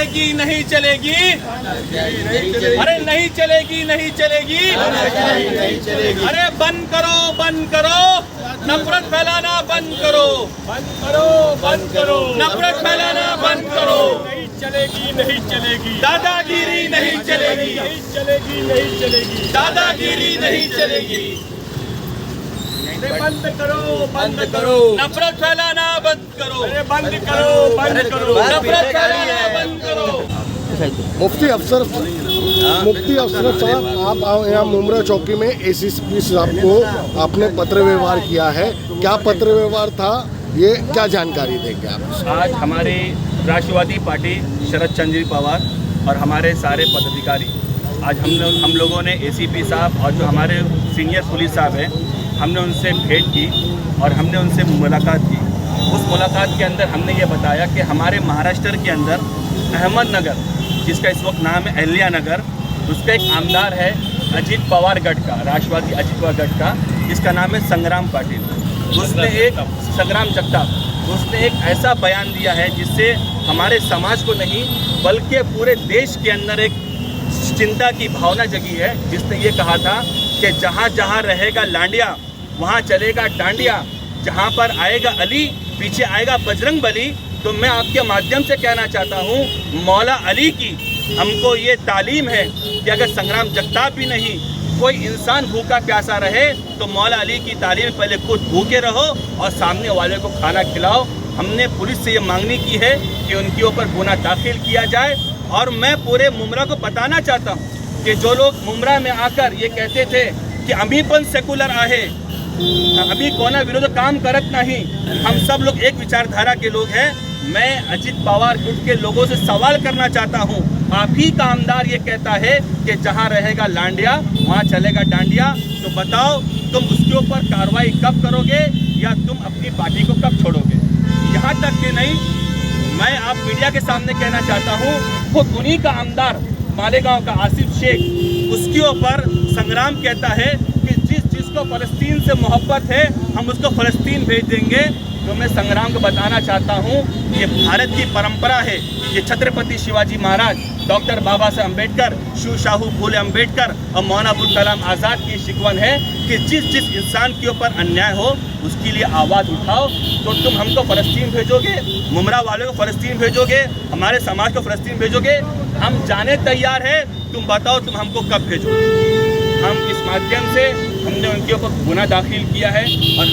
चलेगी नहीं चलेगी, अरे नहीं चलेगी नहीं चलेगी, अरे बंद करो, नफरत फैलाना बंद करो, बंद करो, नफरत फैलाना बंद करो। नहीं चलेगी, दादागिरी नहीं चलेगी, नहीं चलेगी, दादागिरी नहीं चलेगी। बंद करो, नफरत फैलाना बंद करो, बंद करो, नफरत फैलाना बंद करो। मुफ्ती अफसर साहब, आप यहाँ मुमरा चौकी में एसीपी साहब को आपने पत्र व्यवहार किया है, क्या पत्र व्यवहार था, ये क्या जानकारी देंगे आप? आज हमारे राष्ट्रवादी पार्टी शरद चंद्र पवार और हमारे सारे पदाधिकारी आज हम लोगों ने एसीपी साहब और जो हमारे सीनियर पुलिस साहब हैं, हमने उनसे भेंट की और हमने उनसे मुलाकात की। उस मुलाकात के अंदर हमने ये बताया कि हमारे महाराष्ट्र के अंदर अहमदनगर, जिसका इस वक्त नाम है अहिल्या नगर, उसका एक आमदार है अजित पवार गढ़ का, राष्ट्रवादी अजित पवार गढ़ का, जिसका नाम है संग्राम पाटिल। उसने एक संग्राम जगताप, उसने एक ऐसा बयान दिया है जिससे हमारे समाज को नहीं बल्कि पूरे देश के अंदर एक चिंता की भावना जगी है। जिसने ये कहा था कि जहाँ जहाँ रहेगा लांडिया वहाँ चलेगा डांडिया, जहाँ पर आएगा अली पीछे आएगा बजरंग बली। तो मैं आपके माध्यम से कहना चाहता हूँ, मौला अली की हमको ये तालीम है कि अगर संग्राम जगताप भी नहीं, कोई इंसान भूखा प्यासा रहे तो मौला अली की तालीम, पहले खुद भूखे रहो और सामने वाले को खाना खिलाओ। हमने पुलिस से ये मांगनी की है कि उनके ऊपर गुना दाखिल किया जाए। और मैं पूरे मुमरा को बताना चाहता हूँ कि जो लोग मुमरा में आकर ये कहते थे कि अमी पण सेकुलर आहे, अभी कोना विरोध काम करत नहीं, हम सब लोग एक विचारधारा के लोग हैं। मैं अजित पवार गुट के लोगों से सवाल करना चाहता हूँ, आप ही का आमदार ये कहता है कि जहाँ रहेगा लांडिया वहाँ चलेगा डांडिया, तो बताओ तुम उसके ऊपर कार्रवाई कब करोगे या तुम अपनी पार्टी को कब छोड़ोगे? यहाँ तक कि नहीं, मैं आप मीडिया के सामने कहना चाहता हूँ, खुद उन्हीं का आमदार मालेगांव का आसिफ शेख, उसके ऊपर संग्राम कहता है कि जिसको फ़लस्तीन से मोहब्बत है हम उसको फ़लस्तीन भेज देंगे। तो मैं संग्राम को बताना चाहता हूँ, ये भारत की परंपरा है, ये छत्रपति शिवाजी महाराज, डॉक्टर बाबा साहब अम्बेडकर, शिव शाहू फूले अम्बेडकर और मौलाना अबुल कलाम आज़ाद की शिकवन है कि जिस इंसान के ऊपर अन्याय हो उसके लिए आवाज़ उठाओ। तो तुम हमको फ़लस्तीन भेजोगे, मुमरा वालों को फ़लस्तीन भेजोगे, हमारे समाज को फ़लस्तीन भेजोगे, हम जाने तैयार है, तुम बताओ तुम हमको कब भेजोगे? हम इस माध्यम से हमने उनके ऊपर गुना दाखिल किया है और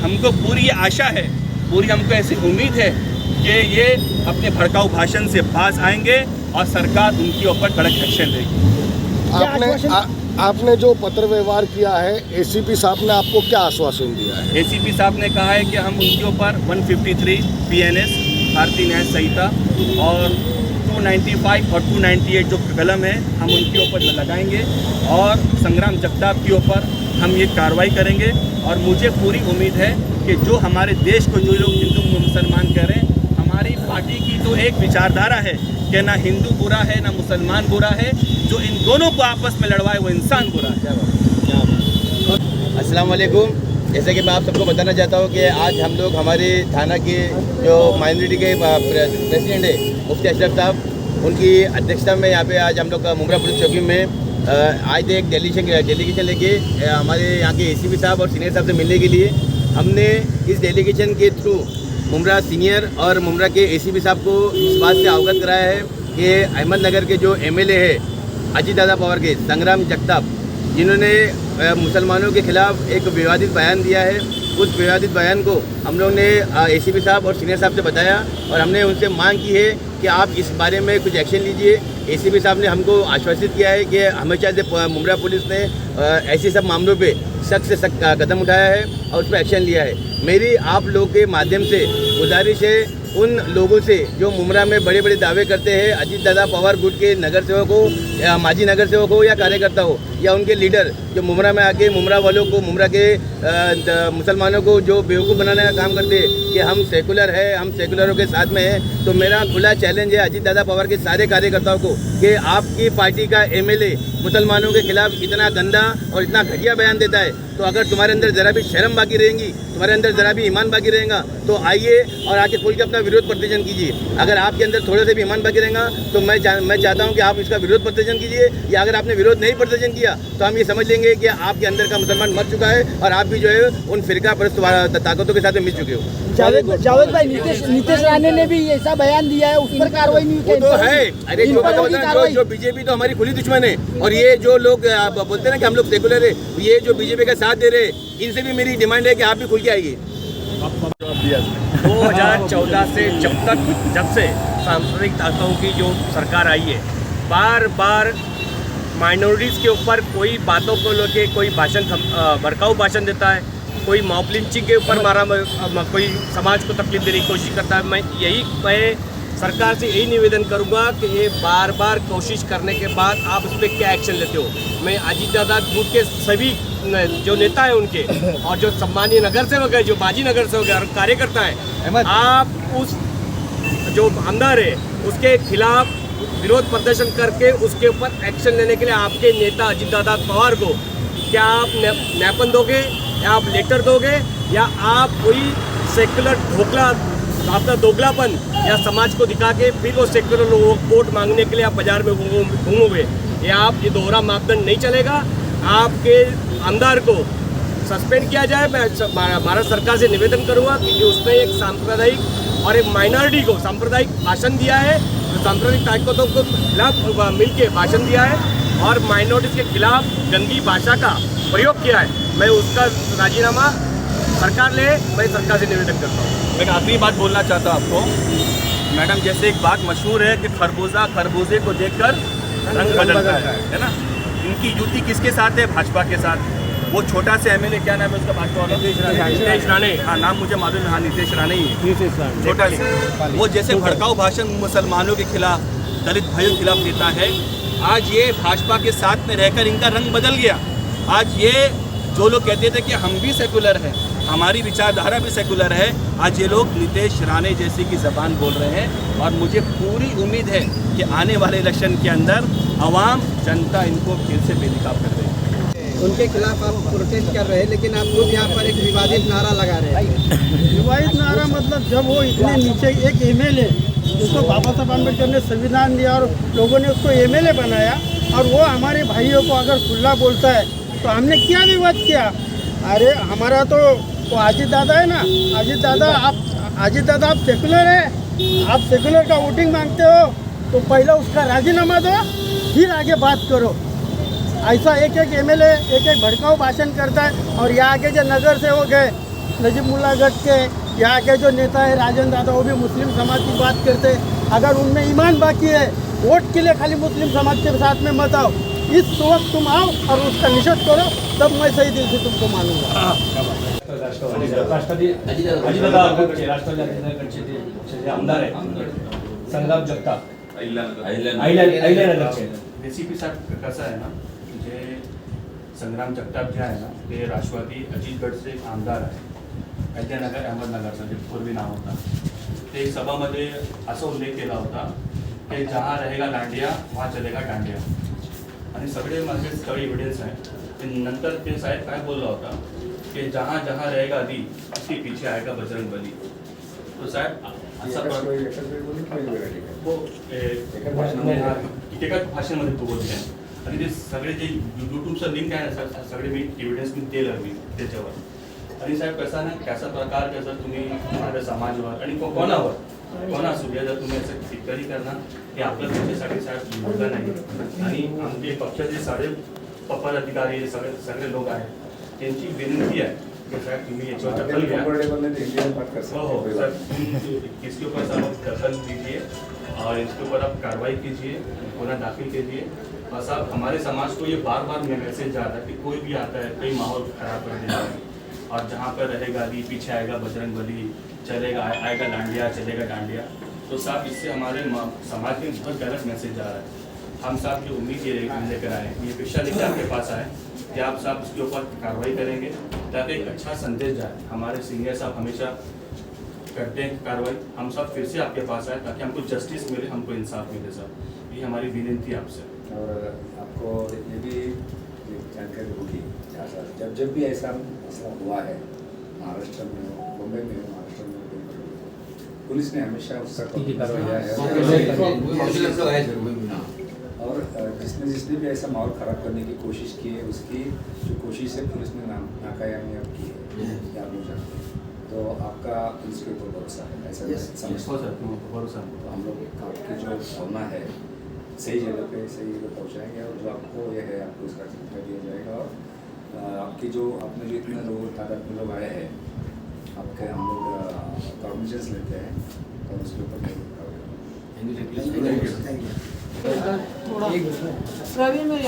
हमको पूरी आशा है, पूरी हमको ऐसी उम्मीद है कि ये अपने भड़काऊ भाषण से बाज आएंगे और सरकार उनके ऊपर कड़क एक्शन लेगी। आपने जो पत्र व्यवहार किया है, एसीपी साहब ने आपको क्या आश्वासन दिया है? एसीपी साहब ने कहा है कि हम उनके ऊपर 153 PNS भारतीय न्याय संहिता और 295 और 298 जो कलम है हम उनके ऊपर लगाएंगे और संग्राम जगताप के ऊपर हम ये कार्रवाई करेंगे। और मुझे पूरी उम्मीद है कि जो हमारे देश को जो लोग हिंदू मुसलमान कह रहे हैं, हमारी पार्टी की तो एक विचारधारा है कि ना हिंदू बुरा है ना मुसलमान बुरा है, जो इन दोनों को आपस में लड़वाए वो इंसान बुरा है। अस्सलाम वालेकुम। जैसे कि मैं आप सबको बताना चाहता हूँ कि आज हम लोग हमारे थाना के जो माइनॉरिटी के प्रेसिडेंट है मुफ्ती अशरफ साहब, उनकी अध्यक्षता में यहाँ पे आज हम लोग मुमरा पुलिस चौकी में आज एक डेलीगेशन लेके हमारे यहाँ के एसीपी साहब और सीनियर साहब से मिलने के लिए हमने इस डेलीगेशन के थ्रू मुमरा सीनियर और मुमरा के एसीपी साहब को इस बात से अवगत कराया है कि अहमदनगर के जो MLA है अजित दादा पवार के संग्राम जगताप, जिन्होंने मुसलमानों के खिलाफ एक विवादित बयान दिया है, उस विवादित बयान को हम लोग ने एसीपी साहब और सीनियर साहब से बताया और हमने उनसे मांग की है कि आप इस बारे में कुछ एक्शन लीजिए। एसीपी साहब ने हमको आश्वासित किया है कि हमेशा से मुमरा पुलिस ने ऐसे सब मामलों पे सख्त से सख्त कदम उठाया है और उस पर एक्शन लिया है। मेरी आप लोगों के माध्यम से गुजारिश है उन लोगों से जो मुमरा में बड़े बड़े दावे करते हैं, अजित दादा पवार गुट के नगर सेवक हो या माजी नगर सेवक हो या कार्यकर्ता हो, या उनके लीडर जो मुमरा में आके मुमरा वालों को, मुमरा के मुसलमानों को जो बेवकूफ़ बनाने का काम करते हैं कि हम सेकुलर है, हम सेकुलरों के साथ में है, तो मेरा खुला चैलेंज है अजीत दादा पवार के सारे कार्यकर्ताओं को कि आपकी पार्टी का एमएलए मुसलमानों के खिलाफ इतना गंदा और इतना घटिया बयान देता है, तो अगर तुम्हारे अंदर ज़रा भी शर्म बाकी रहेंगी, तुम्हारे अंदर ज़रा भी ईमान बाकी रहेगा, तो आइए और आके खुल के अपना विरोध प्रदर्शन कीजिए। अगर आपके अंदर थोड़े से भी ईमान बाकी रहेगा तो मैं चाहता हूं कि आप इसका विरोध प्रदर्शन कीजिए, या अगर आपने विरोध नहीं प्रदर्शन किया तो हम ये समझ लेंगे कि आपके अंदर का मुसलमान मर चुका है और आप भी जो है उन फिरका परस्त ताकतों के साथ मिल चुके हो। जावेद भाई, नीतीश राणे ने भी ऐसा बयान दिया है, उस पर कार्रवाई नहीं वो तो है। अरे जो बीजेपी तो हमारी खुली दुश्मन है, और ये जो लोग बोलते हैं ना कि हम लोग सेकुलर है, ये जो बीजेपी का साथ दे रहे हैं, इनसे भी मेरी डिमांड है कि आप भी खुल के आइए। 2014 से जब से सांप्रदायिक ताकतों की जो सरकार आई है, बार बार माइनॉरिटीज़ के ऊपर कोई बातों को लेके कोई भाषण भड़काऊ भाषण देता है, कोई मॉब लिंचिंग के ऊपर कोई समाज को तकलीफ देने की कोशिश करता है। मैं सरकार से यही निवेदन करूंगा कि ये बार बार कोशिश करने के बाद आप उस पर क्या एक्शन लेते हो। मैं अजीत दादा ग्रुप के सभी जो नेता हैं उनके और जो सम्मानीय नगर सेवक है, जो माजी नगर सेवक है और कार्यकर्ता हैं, आप उस जो आमदार है उसके खिलाफ विरोध प्रदर्शन करके उसके ऊपर एक्शन लेने के लिए आपके नेता अजीत दादा पवार को क्या आप ज्ञापन दोगे, या आप लेटर दोगे, या आप कोई सेकुलर ढोकला आपका दोगलापन या समाज को दिखा के फिर वो सेकुलर लोगों को वोट मांगने के लिए आप बाजार में घूमोगे? या आप ये दोहरा मापदंड नहीं चलेगा। आपके आमदार को सस्पेंड किया जाए। मैं भारत सरकार से निवेदन करूंगा कि उसने एक सांप्रदायिक और एक माइनॉरिटी को सांप्रदायिक भाषण दिया है, सांप्रदायिक ताकतों को खिलाफ मिलके भाषण दिया है और माइनॉरिटीज़ के खिलाफ गंदी भाषा का प्रयोग किया है। मैं उसका राजीनामा सरकार ले, मैं सरकार से निवेदन करता हूँ। मैं एक आखिरी बात बोलना चाहता हूँ आपको मैडम, जैसे एक बात मशहूर है कि खरबूजा खरबूजे को देखकर रंग बदलता है ना। इनकी युति किसके साथ है? भाजपा के साथ। वो छोटा से एमएलए, क्या नाम है उसका भाजपा वाला? नीतीश राणे। हाँ, नाम मुझे मालूम है। हाँ, नीतीश राणे ही है, छोटा से। वो जैसे भड़काऊ भाषण मुसलमानों के खिलाफ, दलित भाइयों के खिलाफ देता है, आज ये भाजपा के साथ में रहकर इनका रंग बदल गया। आज ये जो लोग कहते थे कि हम भी सेकुलर हैं, हमारी विचारधारा भी सेकुलर है, आज ये लोग नीतीश राणे जैसी की ज़बान बोल रहे हैं। और मुझे पूरी उम्मीद है कि आने वाले इलेक्शन के अंदर आवाम जनता इनको फिर से बेनकाब कर देगी। उनके खिलाफ आप प्रोटेस्ट कर रहे हैं, लेकिन आप लोग यहाँ पर एक विवादित नारा लगा रहे हैं। विवादित नारा मतलब जब वो इतने नीचे एक एमएलए जिसको बाबा साहब अम्बेडकर ने संविधान दिया और लोगों ने उसको एमएलए बनाया, और वो हमारे भाइयों को अगर खुला बोलता है तो हमने क्या विवाद किया? अरे हमारा तो वो अजीत दादा है ना, अजीत दादा आप सेकुलर है, आप सेकुलर का वोटिंग मांगते हो तो पहले उसका राजीनामा दो, फिर आगे बात करो। ऐसा एक एक एमएलए एक एक भड़काऊ भाषण करता है। और यहाँ के जो नगर सेवक है नजीमुल्ला गढ़ के, यहाँ के जो नेता है राजन दादा, वो भी मुस्लिम समाज की बात करते हैं। अगर उनमें ईमान बाकी है, वोट के लिए खाली मुस्लिम समाज के साथ में मत आओ। इस वक्त तुम आओ और उसका निषेध करो, तब मैं सही दिल से तुमको मानूंगा। राष्ट्रवादी आमदार आहे संग्राम जगताप अहिल्यानगरचे। रेसिपी साहेब कसं आहे ना, म्हणजे संग्राम जगताप जे आहे ना ते राष्ट्रवादी अजितगडचे आमदार आहे, अहिल्यानगर अहमदनगरचा जे पूर्वी नाव होता। ते सभामध्ये असा उल्लेख केला होता की जहाँ रहेगा डांडिया वहाँ चलेगा डांडिया, आणि सगळे माझे स्थळ एव्हिडन्स आहे। नंतर ते साहेब काय बोलला होता कि जहाँ जहाँ रहेगा अली उसके पीछे आएगा बजरंग बली। तो साहेब असा एका भाषेमध्ये तो बोलते आहे, आणि ते सगळे जे यूट्यूबचं लिंक आहे ना, सगळे मी एव्हिडन्स मी दिलं मी त्याच्यावर। आणि साहेब कसा ना कसा प्रकार जर तुम्ही माझ्या समाजावर आणि कोणा असू द्या, जर तुम्ही असं टिप्पणी करणार हे आपल्या पक्षासाठी साहेब योग्य नाही। आणि आमचे पक्षाचे सारे पदाधिकारी सगळे लोक आहेत, त्यांची विनंती आहे कि साहब तुम्हें ये दखल घ्या। हो सर, इसके ऊपर सब दखल दीजिए और इसके ऊपर आप कार्रवाई कीजिए, गुना दाखिल कीजिए। बस आप हमारे समाज को ये बार बार मैसेज जा रहा है कि कोई भी आता है कई माहौल खराब कर देता है, और जहाँ पर रहेगा अली पीछे आएगा बजरंग बली, चलेगा आएगा डांडिया चलेगा डांडिया। तो साहब इससे हमारे समाज में बहुत गलत मैसेज जा रहा है। हम साहब की उम्मीद ये लेकर आए, ये पिक्चर लेकर आपके पास आए कि आप साहब इसके ऊपर कार्रवाई करेंगे ताकि एक अच्छा संदेश जाए। हमारे सीनियर साहब हमेशा करते हैं कार्रवाई, हम सब फिर से आपके पास आए ताकि हमको जस्टिस मिले, हमको इंसाफ मिले साहब। ये हमारी विनती आपसे। और आपको ये भी जानकारी होगी जब भी ऐसा मसला हुआ है महाराष्ट्र में, बम्बई में, महाराष्ट्र में, पुलिस ने हमेशा उसका किया है। और जिसने भी ऐसा माहौल ख़राब करने की कोशिश की है, उसकी जो कोशिश है पुलिस ने नाकामयाब की है, या आप लोग जानते हैं। तो आपका पुलिस के ऊपर भरोसा है, ऐसा समझते हैं? भरोसा। तो हम लोग आपकी जो भावना है सही जगह पे सही जगह पहुँचाएंगे, और जो आपको ये है आपको इसका जिम्मेदारी दिया जाएगा। और आपकी जो आपने जो इतने लोग तादाद में लोग आए हैं, आपके हम लोग कॉग्निजेंस लेते हैं और उसके ऊपर थोड़ा रवि में